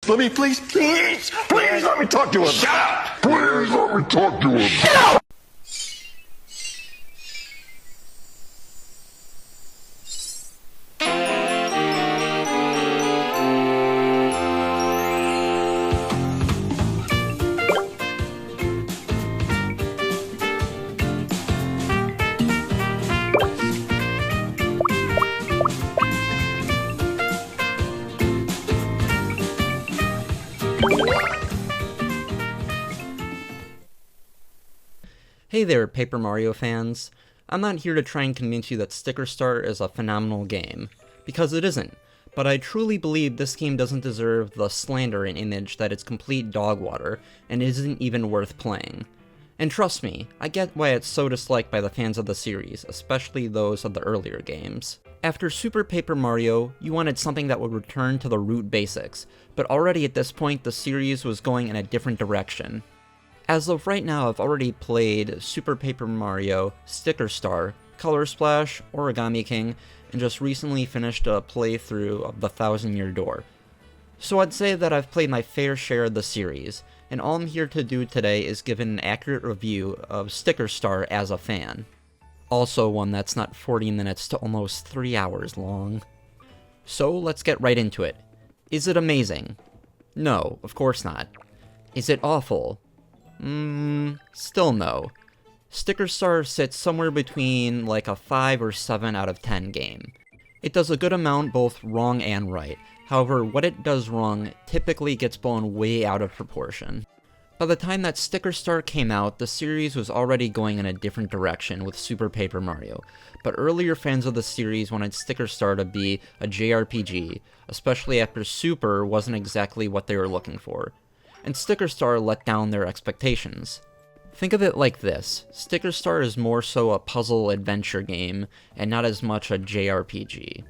Let me please let me talk to him. Shut up! Please let me talk to him. Shut up! Hey there, Paper Mario fans. I'm not here to try and convince you that Sticker Star is a phenomenal game, because it isn't, but I truly believe this game doesn't deserve the slander and image that it's complete dog water, and isn't even worth playing. And trust me, I get why it's so disliked by the fans of the series, especially those of the earlier games. After Super Paper Mario, you wanted something that would return to the root basics, but already at this point the series was going in a different direction. As of right now, I've already played Super Paper Mario, Sticker Star, Color Splash, Origami King, and just recently finished a playthrough of the Thousand Year Door. So I'd say that I've played my fair share of the series, and all I'm here to do today is give an accurate review of Sticker Star as a fan. Also one that's not 40 minutes to almost 3 hours long. So let's get right into it. Is it amazing? No, of course not. Is it awful? Still no. Sticker Star sits somewhere between like a 5 or 7 out of 10 game. It does a good amount both wrong and right, however what it does wrong typically gets blown way out of proportion. By the time that Sticker Star came out, the series was already going in a different direction with Super Paper Mario, but earlier fans of the series wanted Sticker Star to be a JRPG, especially after Super wasn't exactly what they were looking for. And Sticker Star let down their expectations. Think of it like this, Sticker Star is more so a puzzle adventure game, and not as much a JRPG.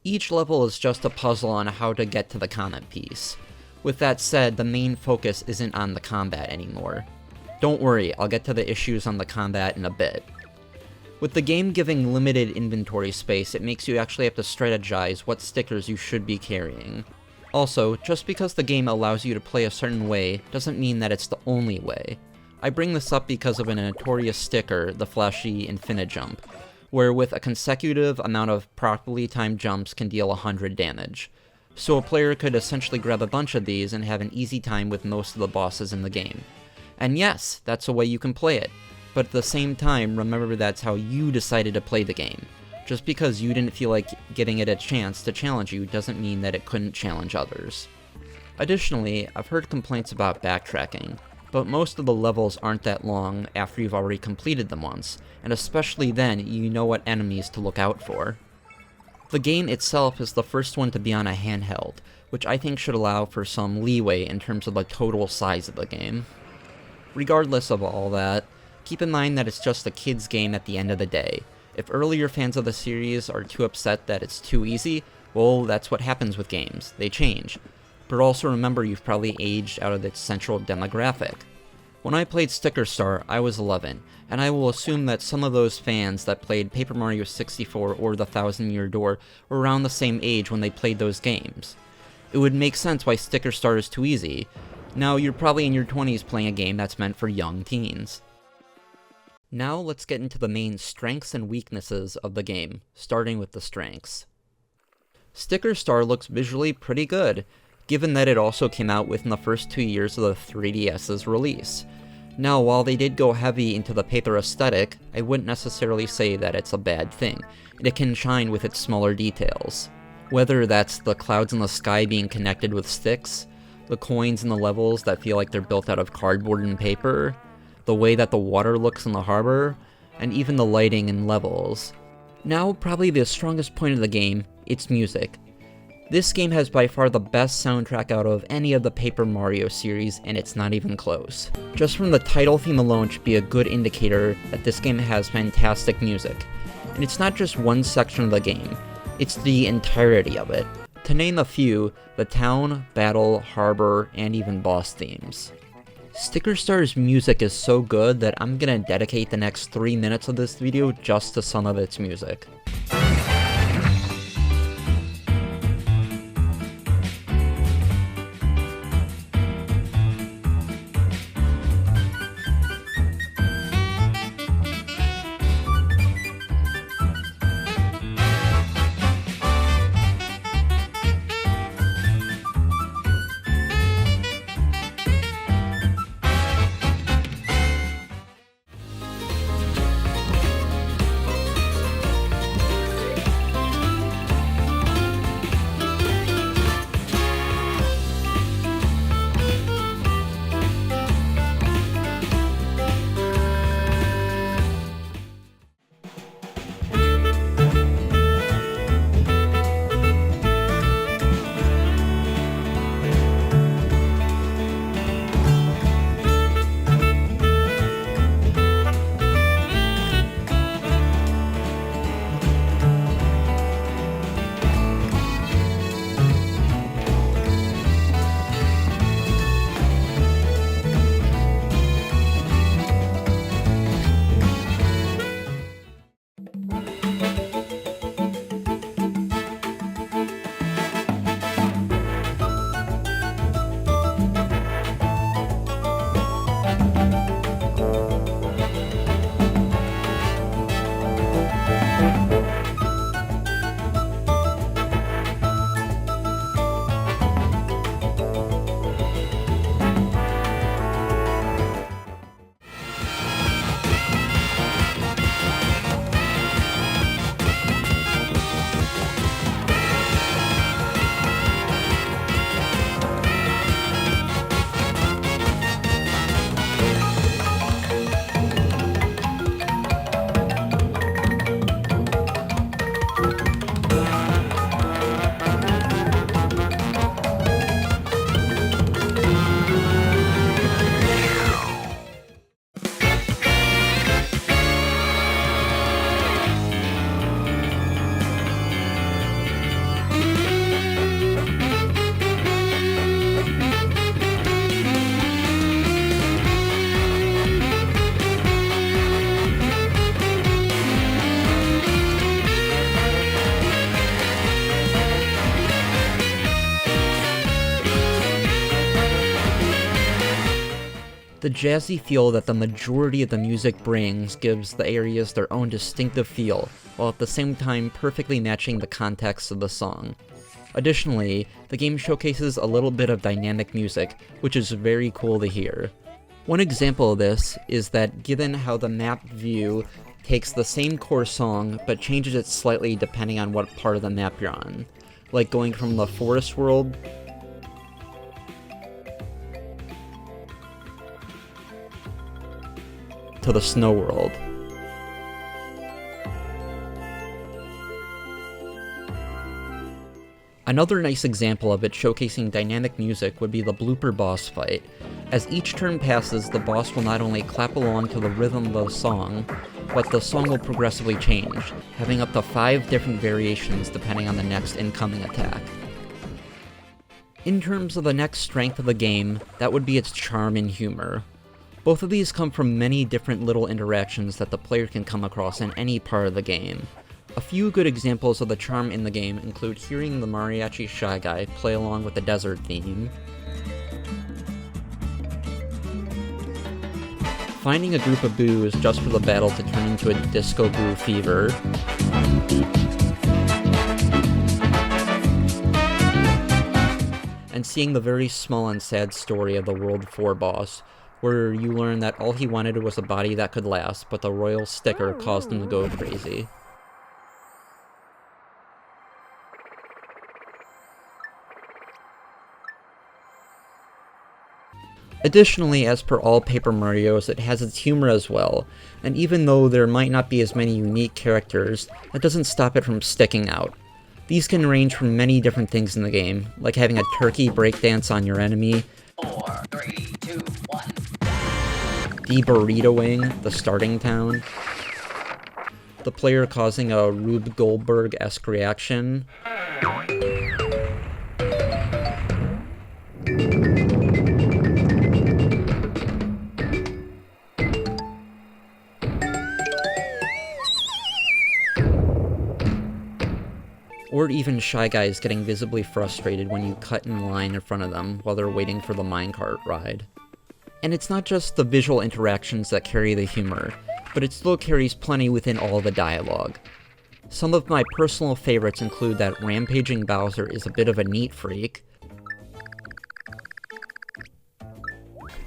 Each level is just a puzzle on how to get to the comment piece. With that said, the main focus isn't on the combat anymore. Don't worry, I'll get to the issues on the combat in a bit. With the game giving limited inventory space, it makes you actually have to strategize what stickers you should be carrying. Also, just because the game allows you to play a certain way, doesn't mean that it's the only way. I bring this up because of a notorious sticker, the flashy Infinijump, where with a consecutive amount of properly timed jumps can deal 100 damage. So a player could essentially grab a bunch of these and have an easy time with most of the bosses in the game. And yes, that's a way you can play it, but at the same time, remember that's how you decided to play the game. Just because you didn't feel like giving it a chance to challenge you doesn't mean that it couldn't challenge others. Additionally, I've heard complaints about backtracking, but most of the levels aren't that long after you've already completed them once, and especially then you know what enemies to look out for. The game itself is the first one to be on a handheld, which I think should allow for some leeway in terms of the total size of the game. Regardless of all that, keep in mind that it's just a kid's game at the end of the day. If earlier fans of the series are too upset that it's too easy, well, that's what happens with games. They change. But also remember you've probably aged out of its central demographic. When I played Sticker Star, I was 11, and I will assume that some of those fans that played Paper Mario 64 or the Thousand Year Door were around the same age when they played those games. It would make sense why Sticker Star is too easy. Now you're probably in your 20s playing a game that's meant for young teens. Now let's get into the main strengths and weaknesses of the game, starting with the strengths. Sticker Star looks visually pretty good, given that it also came out within the first 2 years of the 3DS's release. Now, while they did go heavy into the paper aesthetic, I wouldn't necessarily say that it's a bad thing, and it can shine with its smaller details. Whether that's the clouds in the sky being connected with sticks, the coins in the levels that feel like they're built out of cardboard and paper, the way that the water looks in the harbor, and even the lighting in levels. Now, probably the strongest point of the game, its music. This game has by far the best soundtrack out of any of the Paper Mario series, and it's not even close. Just from the title theme alone should be a good indicator that this game has fantastic music. And it's not just one section of the game, it's the entirety of it. To name a few, the town, battle, harbor, and even boss themes. Sticker Star's music is so good that I'm gonna dedicate the next 3 minutes of this video just to some of its music. The jazzy feel that the majority of the music brings gives the areas their own distinctive feel, while at the same time perfectly matching the context of the song. Additionally, the game showcases a little bit of dynamic music, which is very cool to hear. One example of this is that given how the map view takes the same core song, but changes it slightly depending on what part of the map you're on, like going from the forest world to the snow world. Another nice example of it showcasing dynamic music would be the blooper boss fight. As each turn passes, the boss will not only clap along to the rhythm of the song, but the song will progressively change, having up to 5 different variations depending on the next incoming attack. In terms of the next strength of the game, that would be its charm and humor. Both of these come from many different little interactions that the player can come across in any part of the game. A few good examples of the charm in the game include hearing the Mariachi Shy Guy play along with the desert theme, finding a group of boos just for the battle to turn into a disco boo fever, and seeing the very small and sad story of the World 4 boss, where you learn that all he wanted was a body that could last, but the royal sticker caused him to go crazy. Additionally, as per all Paper Marios, it has its humor as well, and even though there might not be as many unique characters, that doesn't stop it from sticking out. These can range from many different things in the game, like having a turkey breakdance on your enemy, 4, 3, 2, 1. de-burritoing the starting town, the player causing a Rube Goldberg-esque reaction, or even Shy Guys getting visibly frustrated when you cut in line in front of them while they're waiting for the minecart ride. And it's not just the visual interactions that carry the humor, but it still carries plenty within all the dialogue. Some of my personal favorites include that rampaging Bowser is a bit of a neat freak,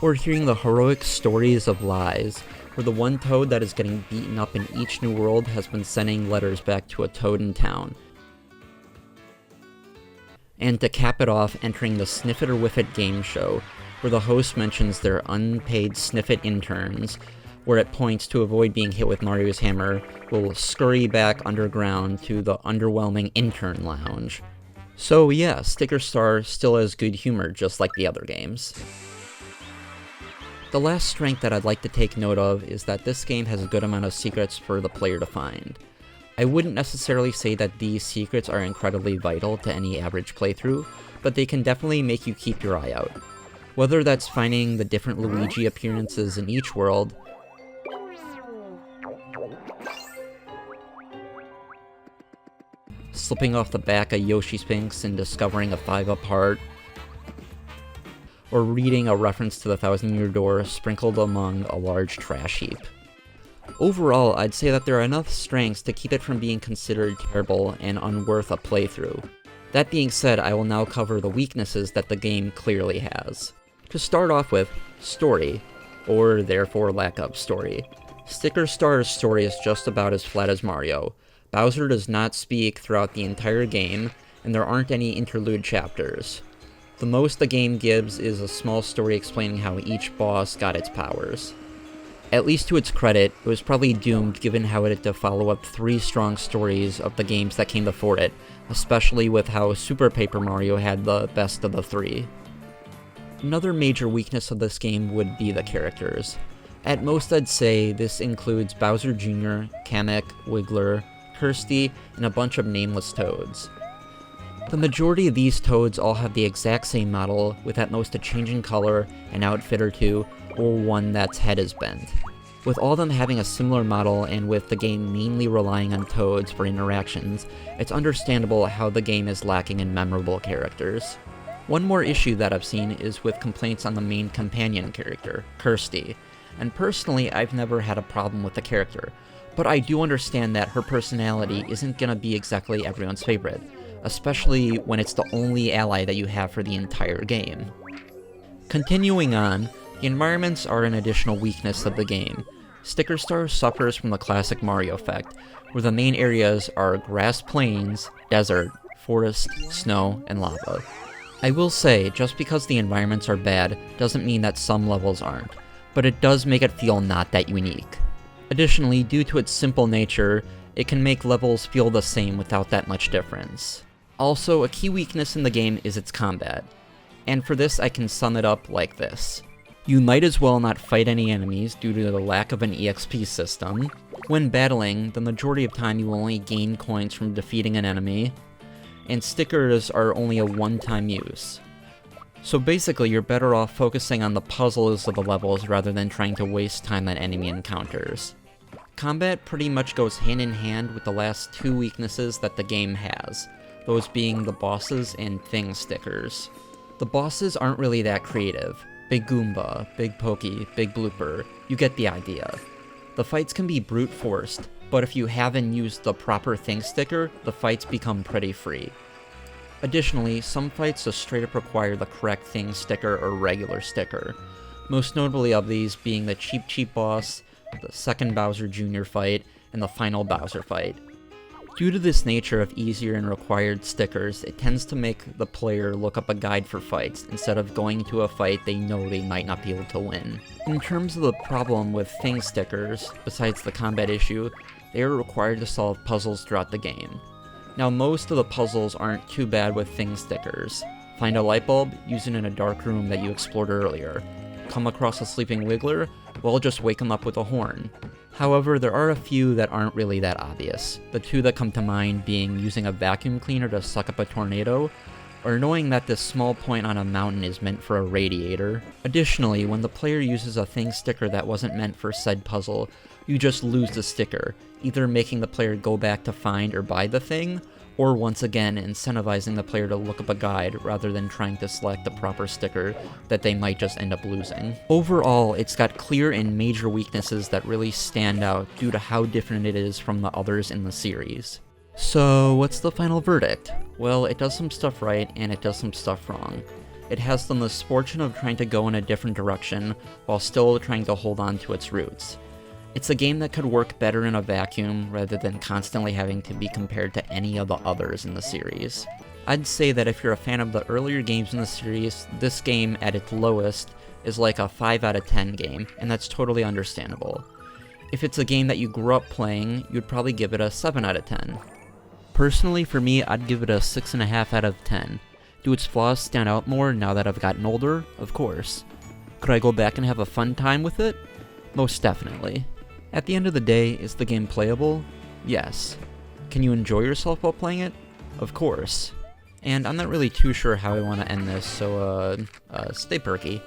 or hearing the heroic stories of lies, where the one Toad that is getting beaten up in each new world has been sending letters back to a Toad in town. And to cap it off, entering the Sniff It or Whiff It game show, where the host mentions their unpaid Sniff It interns, where at points to avoid being hit with Mario's hammer, will scurry back underground to the underwhelming intern lounge. So yeah, Sticker Star still has good humor, just like the other games. The last strength that I'd like to take note of is that this game has a good amount of secrets for the player to find. I wouldn't necessarily say that these secrets are incredibly vital to any average playthrough, but they can definitely make you keep your eye out. Whether that's finding the different Luigi appearances in each world, slipping off the back of Yoshi Sphinx and discovering a 5-up heart, or reading a reference to the Thousand Year Door sprinkled among a large trash heap. Overall, I'd say that there are enough strengths to keep it from being considered terrible and unworth a playthrough. That being said, I will now cover the weaknesses that the game clearly has. To start off with, story, or therefore lack of story. Sticker Star's story is just about as flat as Mario. Bowser does not speak throughout the entire game, and there aren't any interlude chapters. The most the game gives is a small story explaining how each boss got its powers. At least to its credit, it was probably doomed given how it had to follow up 3 strong stories of the games that came before it, especially with how Super Paper Mario had the best of the 3. Another major weakness of this game would be the characters. At most I'd say this includes Bowser Jr., Kamek, Wiggler, Kirsty, and a bunch of nameless toads. The majority of these toads all have the exact same model, with at most a change in color, an outfit or two, or one that's head is bent. With all of them having a similar model and with the game mainly relying on toads for interactions, it's understandable how the game is lacking in memorable characters. One more issue that I've seen is with complaints on the main companion character, Kirsty, and personally I've never had a problem with the character, but I do understand that her personality isn't gonna be exactly everyone's favorite, especially when it's the only ally that you have for the entire game. Continuing on, the environments are an additional weakness of the game. Sticker Star suffers from the classic Mario effect, where the main areas are grass plains, desert, forest, snow, and lava. I will say, just because the environments are bad doesn't mean that some levels aren't, but it does make it feel not that unique. Additionally, due to its simple nature, it can make levels feel the same without that much difference. Also, a key weakness in the game is its combat, and for this I can sum it up like this. You might as well not fight any enemies due to the lack of an EXP system. When battling, the majority of time you will only gain coins from defeating an enemy, and stickers are only a one-time use. So basically, you're better off focusing on the puzzles of the levels rather than trying to waste time on enemy encounters. Combat pretty much goes hand in hand with the last two weaknesses that the game has, those being the bosses and thing stickers. The bosses aren't really that creative. Big Goomba, Big Pokey, Big Blooper, you get the idea. The fights can be brute forced, but if you haven't used the proper thing sticker, the fights become pretty free. Additionally, some fights just straight up require the correct thing sticker or regular sticker, most notably of these being the Cheep boss, the second Bowser Jr. fight, and the final Bowser fight. Due to this nature of easier and required stickers, it tends to make the player look up a guide for fights instead of going into a fight they know they might not be able to win. In terms of the problem with thing stickers, besides the combat issue, they are required to solve puzzles throughout the game. Now most of the puzzles aren't too bad with thing stickers. Find a light bulb, use it in a dark room that you explored earlier. Come across a sleeping wiggler, well just wake him up with a horn. However, there are a few that aren't really that obvious. The two that come to mind being using a vacuum cleaner to suck up a tornado, or knowing that this small point on a mountain is meant for a radiator. Additionally, when the player uses a thing sticker that wasn't meant for said puzzle, you just lose the sticker, either making the player go back to find or buy the thing, or once again incentivizing the player to look up a guide rather than trying to select the proper sticker that they might just end up losing. Overall, it's got clear and major weaknesses that really stand out due to how different it is from the others in the series. So, what's the final verdict? Well, it does some stuff right, and it does some stuff wrong. It has the misfortune of trying to go in a different direction, while still trying to hold on to its roots. It's a game that could work better in a vacuum, rather than constantly having to be compared to any of the others in the series. I'd say that if you're a fan of the earlier games in the series, this game, at its lowest, is like a 5 out of 10 game, and that's totally understandable. If it's a game that you grew up playing, you'd probably give it a 7 out of 10. Personally, for me, I'd give it a 6.5 out of 10. Do its flaws stand out more now that I've gotten older? Of course. Could I go back and have a fun time with it? Most definitely. At the end of the day, is the game playable? Yes. Can you enjoy yourself while playing it? Of course. And I'm not really too sure how I want to end this, so stay perky.